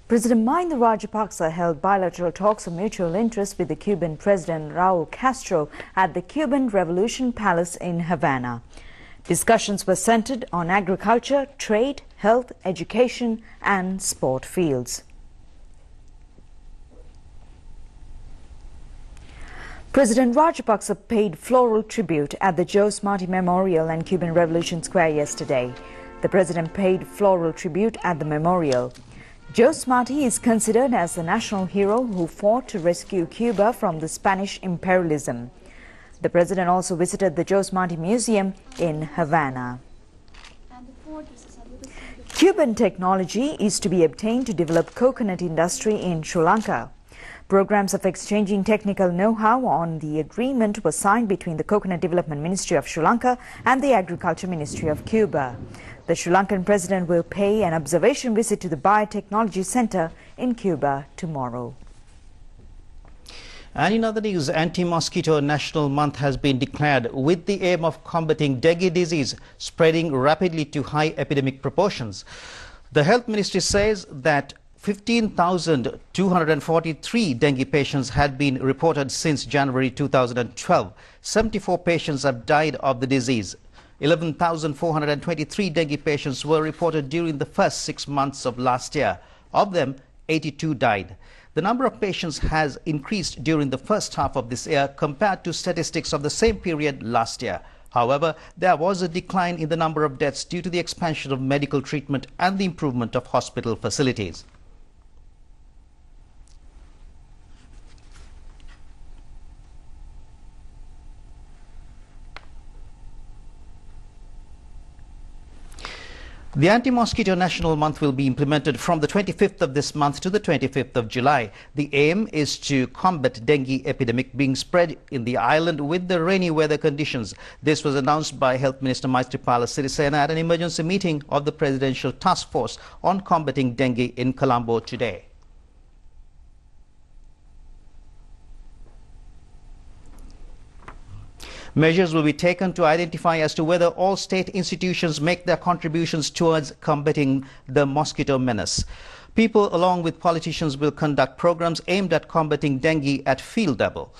President Mahinda Rajapaksa held bilateral talks of mutual interest with the Cuban President Raul Castro at the Cuban Revolution Palace in Havana. Discussions were centered on agriculture, trade, health, education and sport fields. President Rajapaksa paid floral tribute at the Jose Marti Memorial and Cuban Revolution Square yesterday. The president paid floral tribute at the memorial. Jose Marti is considered as the national hero who fought to rescue Cuba from the Spanish imperialism. The president also visited the Jose Marti Museum in Havana. Cuban technology is to be obtained to develop coconut industry in Sri Lanka. Programs of exchanging technical know-how on the agreement were signed between the Coconut Development Ministry of Sri Lanka and the Agriculture Ministry of Cuba. The Sri Lankan president will pay an observation visit to the Biotechnology Center in Cuba tomorrow. And in other news, Anti-Mosquito National Month has been declared with the aim of combating dengue disease spreading rapidly to high epidemic proportions. The Health Ministry says that 15,243 dengue patients had been reported since January 2012. 74 patients have died of the disease. 11,423 dengue patients were reported during the first 6 months of last year. Of them, 82 died. The number of patients has increased during the first half of this year compared to statistics of the same period last year. However, there was a decline in the number of deaths due to the expansion of medical treatment and the improvement of hospital facilities. The Anti-Mosquito National Month will be implemented from the 25th of this month to the 25th of July. The aim is to combat dengue epidemic being spread in the island with the rainy weather conditions. This was announced by Health Minister Maithripala Sirisena at an emergency meeting of the Presidential Task Force on combating dengue in Colombo today. Measures will be taken to identify as to whether all state institutions make their contributions towards combating the mosquito menace. People, along with politicians, will conduct programs aimed at combating dengue at field level.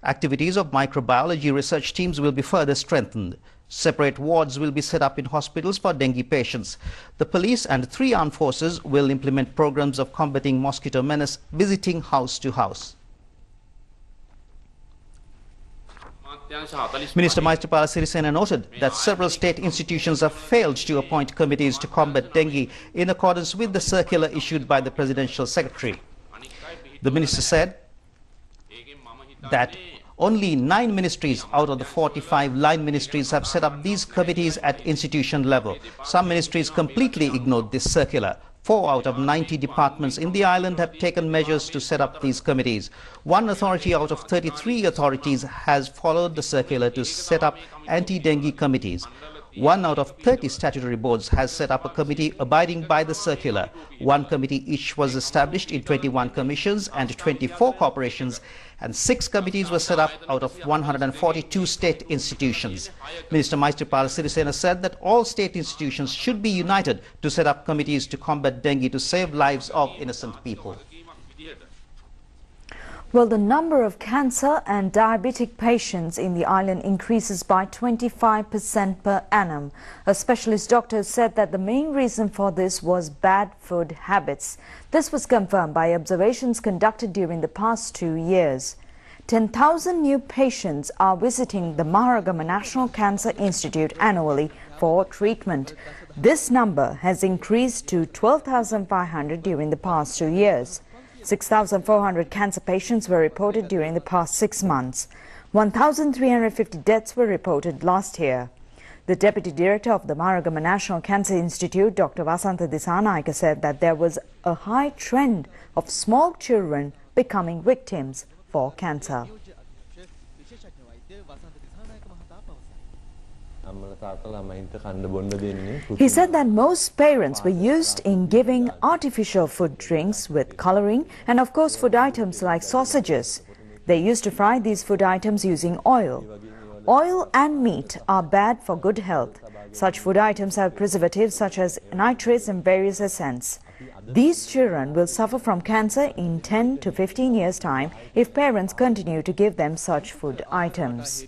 Activities of microbiology research teams will be further strengthened. Separate wards will be set up in hospitals for dengue patients. The police and 3 armed forces will implement programs of combating mosquito menace, visiting house to house. Minister Maithripala Sirisena noted that several state institutions have failed to appoint committees to combat dengue in accordance with the circular issued by the Presidential Secretary. The minister said that only 9 ministries out of the 45 line ministries have set up these committees at institution level. Some ministries completely ignored this circular. 4 out of 90 departments in the island have taken measures to set up these committees. 1 authority out of 33 authorities has followed the circular to set up anti-dengue committees. 1 out of 30 statutory boards has set up a committee abiding by the circular. 1 committee each was established in 21 commissions and 24 corporations, and 6 committees were set up out of 142 state institutions. Minister Maithripala Sirisena said that all state institutions should be united to set up committees to combat dengue to save lives of innocent people. Well, the number of cancer and diabetic patients in the island increases by 25% per annum. A specialist doctor said that the main reason for this was bad food habits. This was confirmed by observations conducted during the past 2 years. 10,000 new patients are visiting the Maharagama National Cancer Institute annually for treatment. This number has increased to 12,500 during the past 2 years. 6,400 cancer patients were reported during the past 6 months. 1,350 deaths were reported last year. The Deputy Director of the Maharagama National Cancer Institute, Dr. Vasantha Disanayake, said that there was a high trend of small children becoming victims for cancer. He said that most parents were used in giving artificial food drinks with coloring and of course food items like sausages. They used to fry these food items using oil. Oil and meat are bad for good health. Such food items have preservatives such as nitrates and various essence. These children will suffer from cancer in 10 to 15 years' time if parents continue to give them such food items.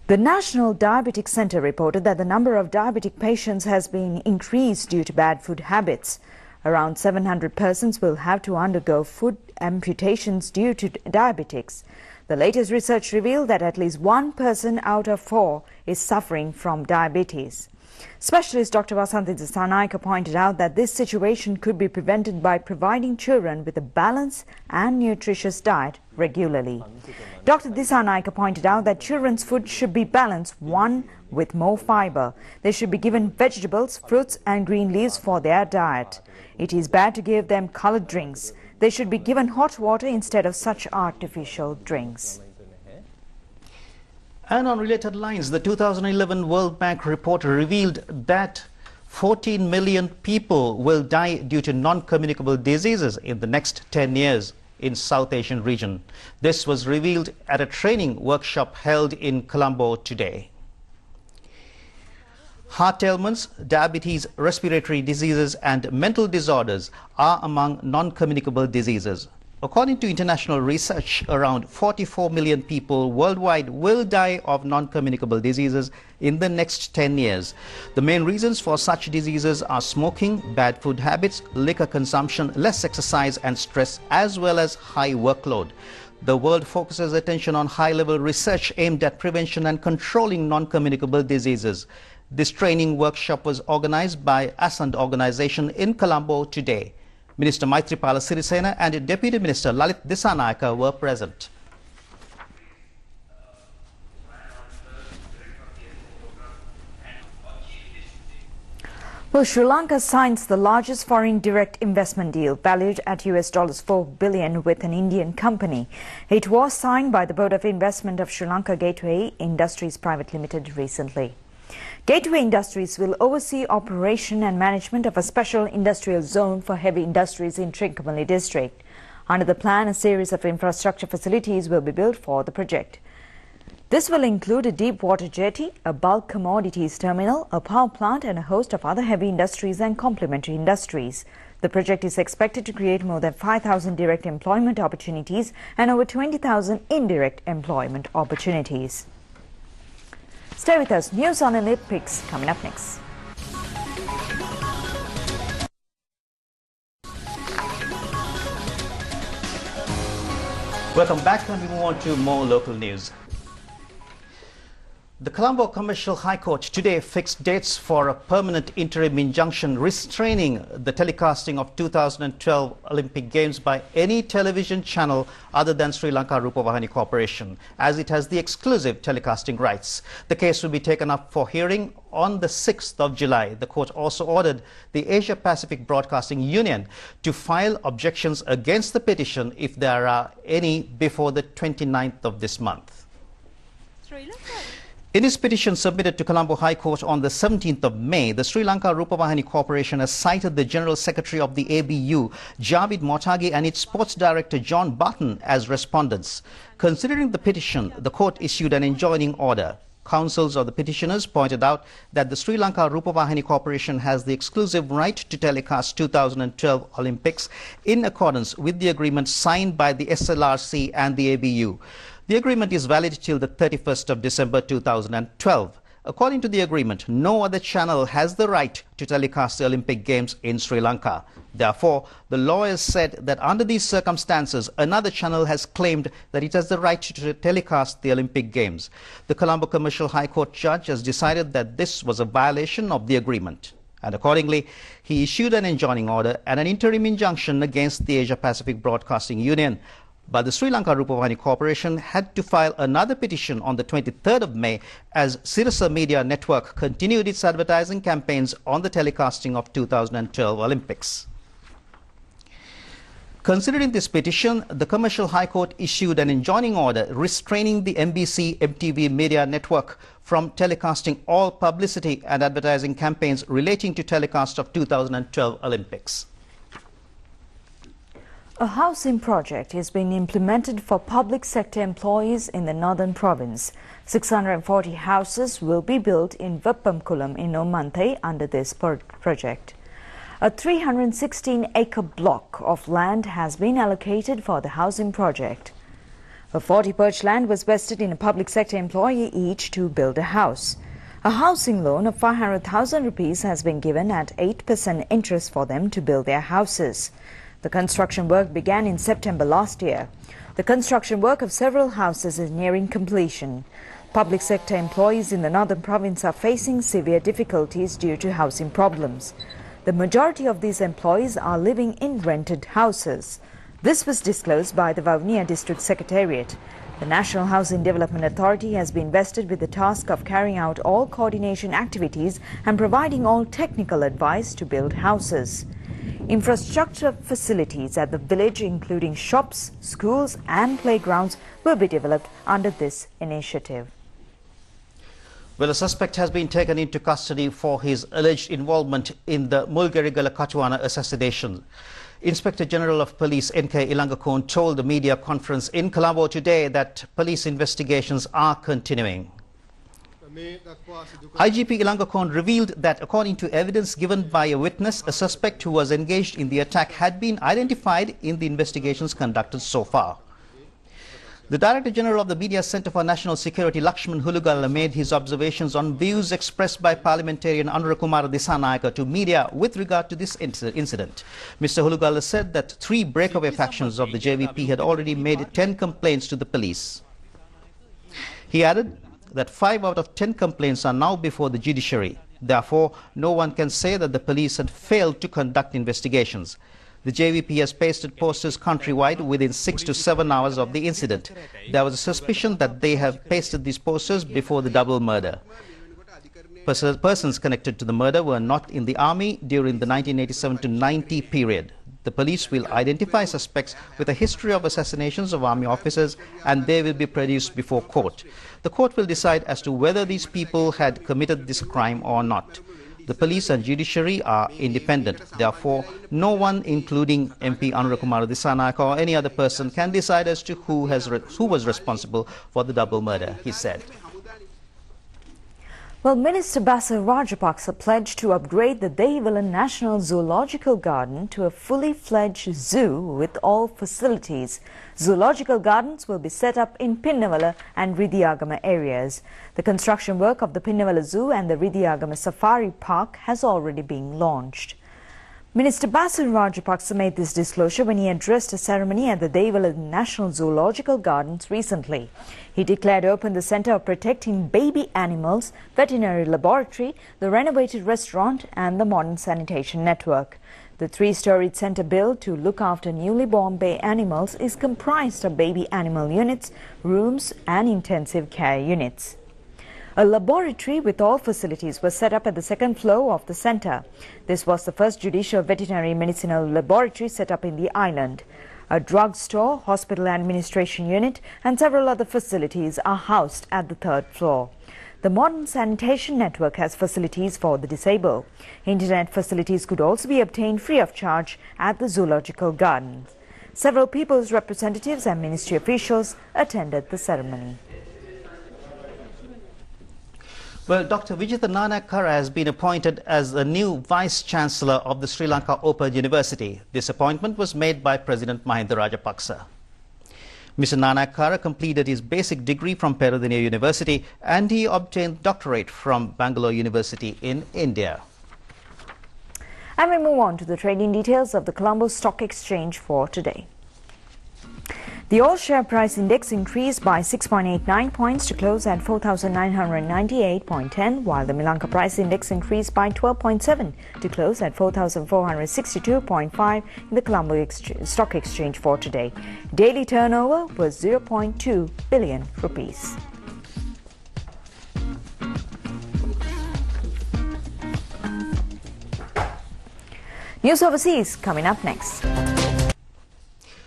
The National Diabetic Centre reported that the number of diabetic patients has been increased due to bad food habits. Around 700 persons will have to undergo food amputations due to diabetics. The latest research revealed that at least 1 person out of 4 is suffering from diabetes. Specialist Dr. Vasanthi Dissanayake pointed out that this situation could be prevented by providing children with a balanced and nutritious diet regularly. Dr. Dissanayake pointed out that children's food should be balanced, one with more fiber. They should be given vegetables, fruits and green leaves for their diet. It is bad to give them colored drinks. They should be given hot water instead of such artificial drinks. And on related lines, the 2011 World Bank report revealed that 14 million people will die due to non-communicable diseases in the next 10 years in South Asian region. This was revealed at a training workshop held in Colombo today. Heart ailments, diabetes, respiratory diseases and mental disorders are among non-communicable diseases. According to international research, around 44 million people worldwide will die of non-communicable diseases in the next 10 years. The main reasons for such diseases are smoking, bad food habits, liquor consumption, less exercise and stress, as well as high workload. The world focuses attention on high-level research aimed at prevention and controlling non-communicable diseases. This training workshop was organized by ASAND organization in Colombo today. Minister Maithripala Sirisena and Deputy Minister Lalit Dissanayake were present. Well, Sri Lanka signs the largest foreign direct investment deal valued at $4 billion with an Indian company. It was signed by the Board of Investment of Sri Lanka Gateway Industries Private Limited recently. Gateway Industries will oversee operation and management of a special industrial zone for heavy industries in Trincomalee district. Under the plan, a series of infrastructure facilities will be built for the project. This will include a deep water jetty, a bulk commodities terminal, a power plant and a host of other heavy industries and complementary industries. The project is expected to create more than 5,000 direct employment opportunities and over 20,000 indirect employment opportunities. Stay with us. News on Olympics coming up next. Welcome back, and we move on to more local news. The Colombo Commercial High Court today fixed dates for a permanent interim injunction restraining the telecasting of 2012 Olympic Games by any television channel other than Sri Lanka Rupavahini Corporation, as it has the exclusive telecasting rights. The case will be taken up for hearing on the 6th of July. The court also ordered the Asia Pacific Broadcasting Union to file objections against the petition if there are any before the 29th of this month. In his petition submitted to Colombo High Court on the 17th of May, the Sri Lanka Rupavahini Corporation has cited the General Secretary of the ABU, Javid Motagi, and its Sports Director, John Button, as respondents. Considering the petition, the court issued an enjoining order. Counsels of the petitioners pointed out that the Sri Lanka Rupavahini Corporation has the exclusive right to telecast 2012 Olympics in accordance with the agreement signed by the SLRC and the ABU. The agreement is valid till the 31st of December 2012. According to the agreement, no other channel has the right to telecast the Olympic Games in Sri Lanka. Therefore, the lawyers said that under these circumstances, another channel has claimed that it has the right to telecast the Olympic Games. The Colombo Commercial High Court judge has decided that this was a violation of the agreement, and accordingly, he issued an enjoining order and an interim injunction against the Asia Pacific Broadcasting Union. But the Sri Lanka Rupavahini Corporation had to file another petition on the 23rd of May as Sirasa Media Network continued its advertising campaigns on the telecasting of 2012 Olympics. Considering this petition, the Commercial High Court issued an enjoining order restraining the MBC-MTV Media Network from telecasting all publicity and advertising campaigns relating to telecast of 2012 Olympics. A housing project is being implemented for public sector employees in the northern province. 640 houses will be built in Veppamkulam in Omanthe under this project. A 316-acre block of land has been allocated for the housing project. A 40 land was vested in a public sector employee each to build a house. A housing loan of 500,000 rupees has been given at 8% interest for them to build their houses. The construction work began in September last year. The construction work of several houses is nearing completion. Public sector employees in the northern province are facing severe difficulties due to housing problems. The majority of these employees are living in rented houses. This was disclosed by the Vavuniya District Secretariat. The National Housing Development Authority has been vested with the task of carrying out all coordination activities and providing all technical advice to build houses. Infrastructure facilities at the village, including shops, schools and playgrounds, will be developed under this initiative. Well, a suspect has been taken into custody for his alleged involvement in the Mulgerigala Katuana assassination. Inspector General of Police N.K. Ilangakon told the media conference in Colombo today that police investigations are continuing. IGP Ilangakon revealed that according to evidence given by a witness, a suspect who was engaged in the attack had been identified in the investigations conducted so far. The Director General of the Media Centre for National Security, Lakshman Hulugala, made his observations on views expressed by parliamentarian Anurakumara Dissanayaka to media with regard to this incident. Mr. Hulugala said that 3 breakaway factions of the JVP had already made 10 complaints to the police. He added that 5 out of 10 complaints are now before the judiciary. Therefore, no one can say that the police had failed to conduct investigations. The JVP has pasted posters countrywide within 6 to 7 hours of the incident. There was a suspicion that they have pasted these posters before the double murder. Persons connected to the murder were not in the army during the 1987 to 90 period. The police will identify suspects with a history of assassinations of army officers and they will be produced before court. The court will decide as to whether these people had committed this crime or not. The police and judiciary are independent. Therefore, no one, including MP Anurakumara Dissanayaka or any other person, can decide as to who was responsible for the double murder, he said. Well, Minister Bassel Rajapaksa pledged to upgrade the Dehivalan National Zoological Garden to a fully fledged zoo with all facilities. Zoological gardens will be set up in Pinnavala and Ridiyagama areas. The construction work of the Pinnavala Zoo and the Ridiyagama Safari Park has already been launched. Minister Bassel Rajapaksa made this disclosure when he addressed a ceremony at the Dehivalan National Zoological Gardens recently. He declared open the Centre of Protecting Baby Animals, Veterinary Laboratory, the renovated restaurant and the modern sanitation network. The 3-storied centre built to look after newly born baby animals is comprised of baby animal units, rooms and intensive care units. A laboratory with all facilities was set up at the 2nd floor of the centre. This was the first judicial veterinary medicinal laboratory set up in the island. A drug store, hospital administration unit and several other facilities are housed at the 3rd floor. The modern sanitation network has facilities for the disabled. Internet facilities could also be obtained free of charge at the zoological gardens. Several people's representatives and ministry officials attended the ceremony. Well, Dr. Vijitha Nanayakkara has been appointed as the new Vice-Chancellor of the Sri Lanka Open University. This appointment was made by President Mahinda Rajapaksa. Mr. Nanayakkara completed his basic degree from Peradeniya University and he obtained doctorate from Bangalore University in India. And we move on to the trading details of the Colombo Stock Exchange for today. The all-share price index increased by 6.89 points to close at 4,998.10, while the Milanka price index increased by 12.7 to close at 4,462.5 in the Colombo Stock Exchange for today. Daily turnover was 0.2 billion rupees. News overseas coming up next.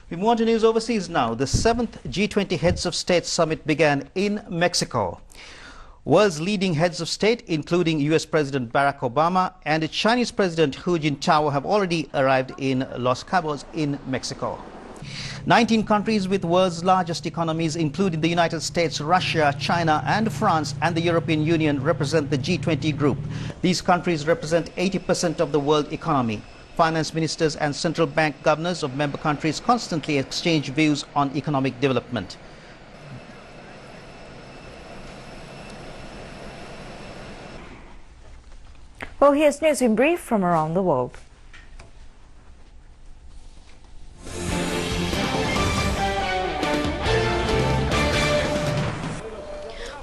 We move on to news overseas now. The 7th G20 Heads of State Summit began in Mexico. World's leading heads of state, including US President Barack Obama and Chinese President Hu Jintao, have already arrived in Los Cabos in Mexico. 19 countries with world's largest economies, including the United States, Russia, China and France and the European Union, represent the G20 group. These countries represent 80% of the world economy. Finance ministers and central bank governors of member countries constantly exchange views on economic development. Well, here's news in brief from around the world.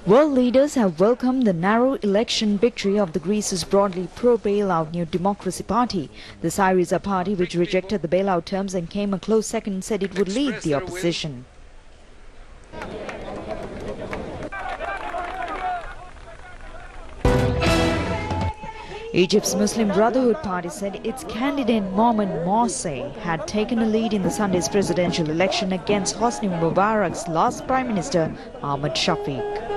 World leaders have welcomed the narrow election victory of the Greece's broadly pro-bailout New Democracy Party. The Syriza party, which rejected the bailout terms and came a close second, said it would lead the opposition. Egypt's Muslim Brotherhood Party said its candidate Mohamed Morsi had taken a lead in the Sunday's presidential election against Hosni Mubarak's last Prime Minister Ahmed Shafiq.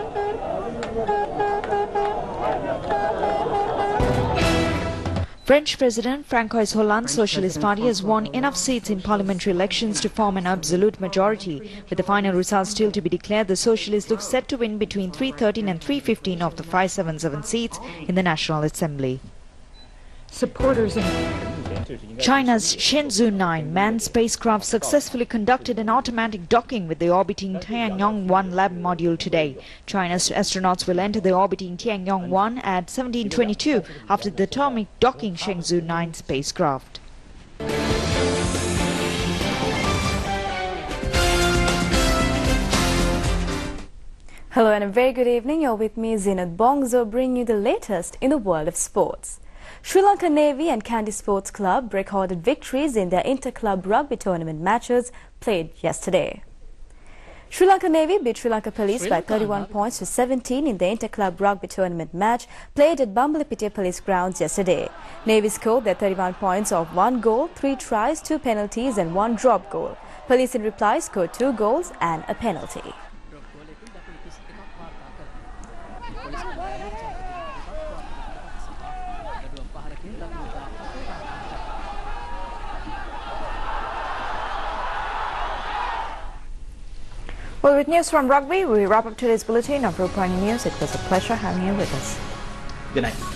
French President Francois Hollande's Socialist Party has won enough seats in parliamentary elections to form an absolute majority. With the final results still to be declared, the Socialists look set to win between 313 and 315 of the 577 seats in the National Assembly. Supporters China's Shenzhou 9 manned spacecraft successfully conducted an automatic docking with the orbiting Tianyong-1 lab module today. China's astronauts will enter the orbiting Tianyong-1 at 1722 after the atomic docking Shenzhou 9 spacecraft. Hello and a very good evening. You're with me, Zinat Bongzo, bringing you the latest in the world of sports. Sri Lanka Navy and Kandy Sports Club recorded victories in their inter-club rugby tournament matches played yesterday. Sri Lanka Navy beat Sri Lanka Police by 31 points to 17 in the inter-club rugby tournament match played at Bambalapitiya Police grounds yesterday. Navy scored their 31 points of 1 goal, 3 tries, 2 penalties and 1 drop goal. Police in reply scored 2 goals and a penalty. Well, with news from rugby, we wrap up today's bulletin of ru10 News. It was a pleasure having you with us. Good night.